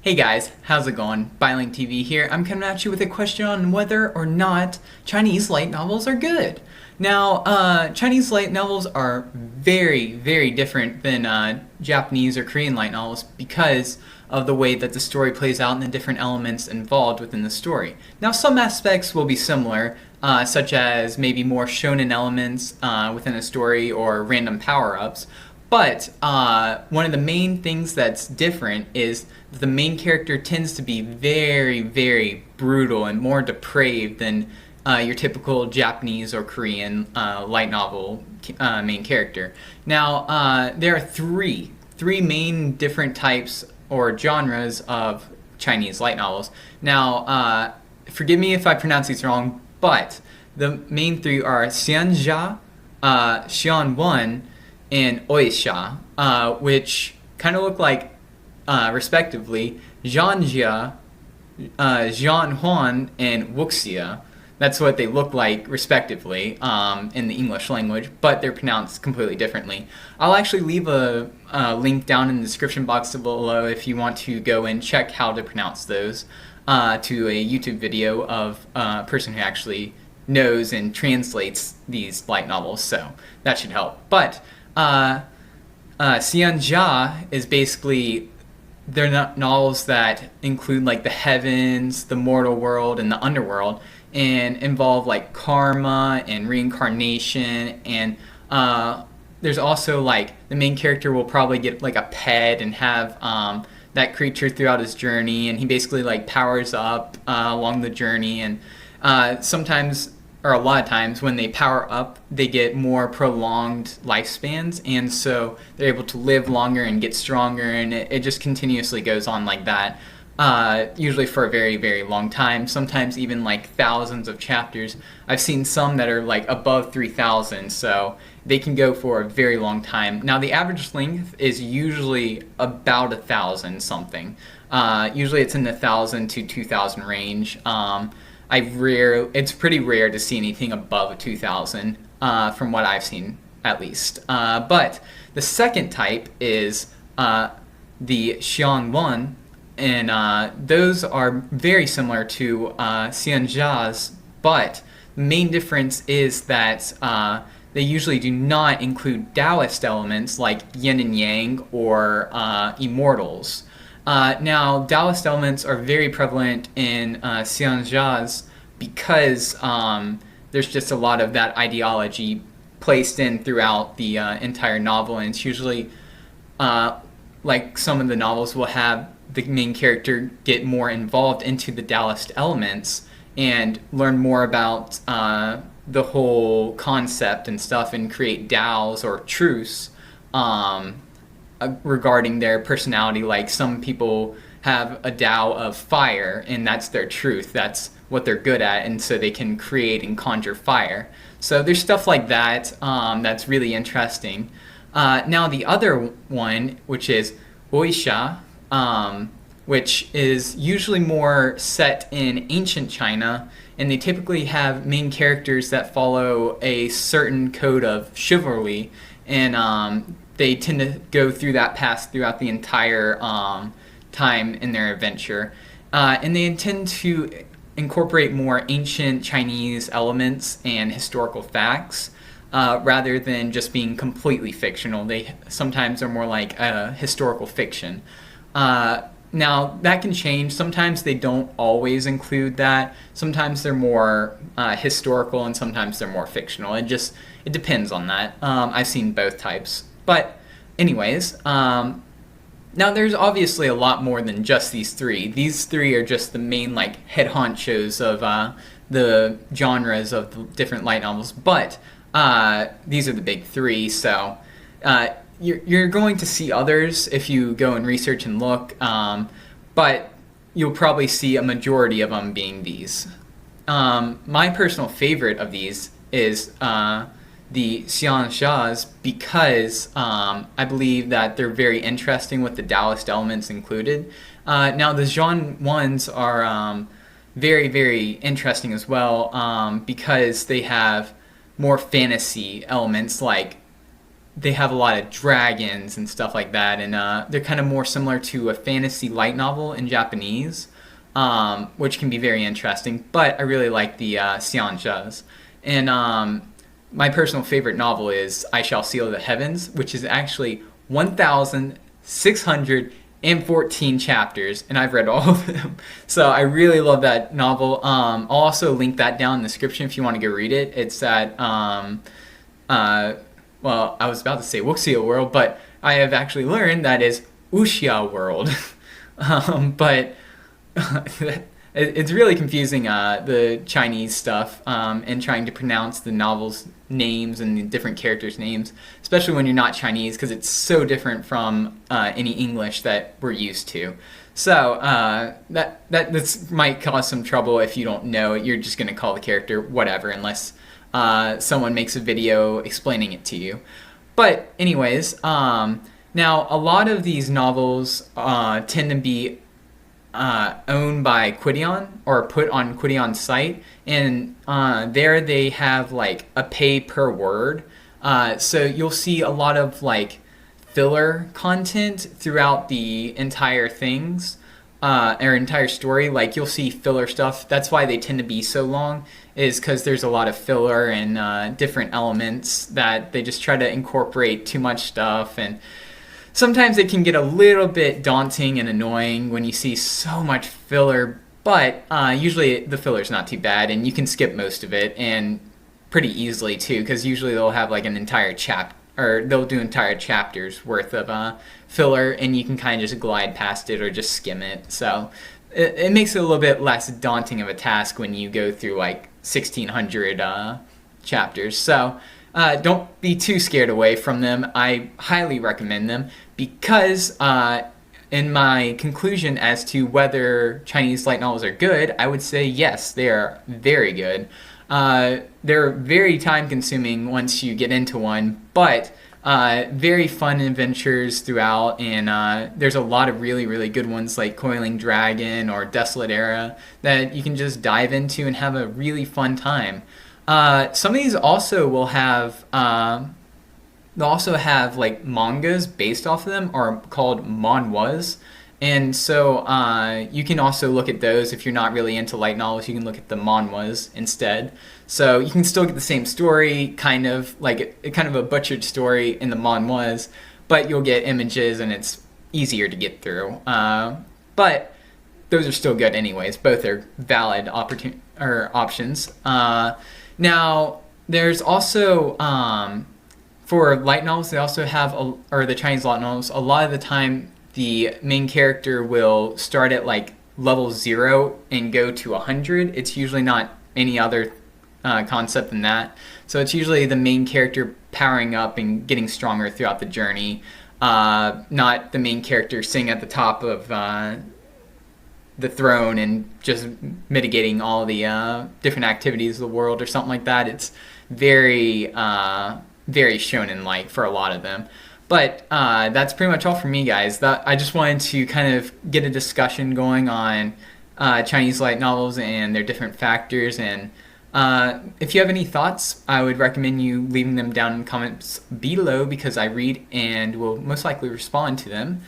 Hey guys, how's it going? BiolinkTV here. I'm coming at you with a question on whether or not Chinese light novels are good. Now, Chinese light novels are very different than Japanese or Korean light novels because of the way that the story plays out and the different elements involved within the story. Now, some aspects will be similar, such as maybe more shonen elements within a story or random power-ups. But one of the main things that's different is that the main character tends to be very brutal and more depraved than your typical Japanese or Korean light novel main character. Now, there are three main different types or genres of Chinese light novels. Now, forgive me if I pronounce these wrong, but the main three are xianxia, xianwen, and oisha, which kind of look like, respectively, Zhanjia, Zhanhuan, and Wuxia. That's what they look like, respectively, in the English language, but they're pronounced completely differently. I'll actually leave a link down in the description box below if you want to go and check how to pronounce those, to a YouTube video of a person who actually knows and translates these light novels, so that should help. But Xianjia is basically, they're novels that include like the heavens, the mortal world, and the underworld, and involve like karma and reincarnation, and there's also like the main character will probably get like a pet and have that creature throughout his journey, and he basically like powers up along the journey, and sometimes, or a lot of times, when they power up, they get more prolonged lifespans, and so they're able to live longer and get stronger, and it just continuously goes on like that, usually for a very long time, sometimes even like thousands of chapters. I've seen some that are like above 3,000, so they can go for a very long time. Now, the average length is usually about 1,000 something. Usually it's in the 1,000 to 2,000 range. It's pretty rare to see anything above 2,000, from what I've seen, at least. But the second type is the Xianwen, and those are very similar to Xianjia's, but the main difference is that they usually do not include Taoist elements like yin and yang or immortals. Now, Taoist elements are very prevalent in Xianjia's because there's just a lot of that ideology placed in throughout the entire novel, and it's usually like some of the novels will have the main character get more involved into the Taoist elements and learn more about the whole concept and stuff, and create Taos or truths regarding their personality. Like, some people have a Tao of fire, and that's their truth, that's what they're good at, and so they can create and conjure fire. So there's stuff like that that's really interesting. Now, the other one, which is Oisha, which is usually more set in ancient China, and they typically have main characters that follow a certain code of chivalry, and they tend to go through that path throughout the entire time in their adventure. And they intend to incorporate more ancient Chinese elements and historical facts, rather than just being completely fictional. They sometimes are more like historical fiction. Now, that can change. Sometimes they don't always include that. Sometimes they're more historical, and sometimes they're more fictional. It depends on that. I've seen both types. But anyways, now there's obviously a lot more than just these three. These three are just the main like head honchos of the genres of the different light novels. But these are the big three, so you're going to see others if you go and research and look, but you'll probably see a majority of them being these. My personal favorite of these is the Xianxia's, because I believe that they're very interesting with the Taoist elements included. Now, the Zhanwens are very interesting as well, because they have more fantasy elements like they have a lot of dragons and stuff like that, and they're kind of more similar to a fantasy light novel in Japanese, which can be very interesting. But I really like the xianzhas. And my personal favorite novel is I Shall Seal the Heavens, which is actually 1,614 chapters, and I've read all of them. So I really love that novel. I'll also link that down in the description if you want to go read it. It's at, well, I was about to say Wuxia World, but I have actually learned that is Wuxia World. But it's really confusing, the Chinese stuff, and trying to pronounce the novel's names and the different characters' names, especially when you're not Chinese, because it's so different from any English that we're used to. So that might cause some trouble if you don't know it. You're just going to call the character whatever, unless someone makes a video explaining it to you. But anyways, now a lot of these novels tend to be owned by Quidion or put on Quidion's site, and there they have like a pay per word. So you'll see a lot of like filler content throughout the entire things, or entire story. Like you'll see filler stuff. That's why they tend to be so long, is because there's a lot of filler and different elements that they just try to incorporate too much stuff, and sometimes it can get a little bit daunting and annoying when you see so much filler, but usually the filler's not too bad, and you can skip most of it, and pretty easily too, because usually they'll have like an entire or they'll do entire chapters worth of filler, and you can kind of just glide past it or just skim it. So it makes it a little bit less daunting of a task when you go through like 1,600 chapters. So don't be too scared away from them. I highly recommend them because in my conclusion as to whether Chinese light novels are good, I would say yes, they are very good. They're very time consuming once you get into one, but very fun adventures throughout, and there's a lot of really, really good ones like Coiling Dragon or Desolate Era that you can just dive into and have a really fun time. Some of these also will have, they'll also have like mangas based off of them, or called manhwas. And so you can also look at those. If you're not really into light novels, you can look at the manhwas instead. So you can still get the same story, kind of like kind of a butchered story in the manhwas, but you'll get images and it's easier to get through. But those are still good anyways. Both are valid options. Now, there's also, for light novels, they also have, or the Chinese light novels, a lot of the time the main character will start at like level 0 and go to 100. It's usually not any other concept than that. So it's usually the main character powering up and getting stronger throughout the journey, not the main character sitting at the top of the throne and just mitigating all the different activities of the world or something like that. It's very, very shonen-like for a lot of them. But that's pretty much all for me, guys. I just wanted to kind of get a discussion going on Chinese light novels and their different factors. And if you have any thoughts, I would recommend you leaving them down in the comments below, because I read and will most likely respond to them.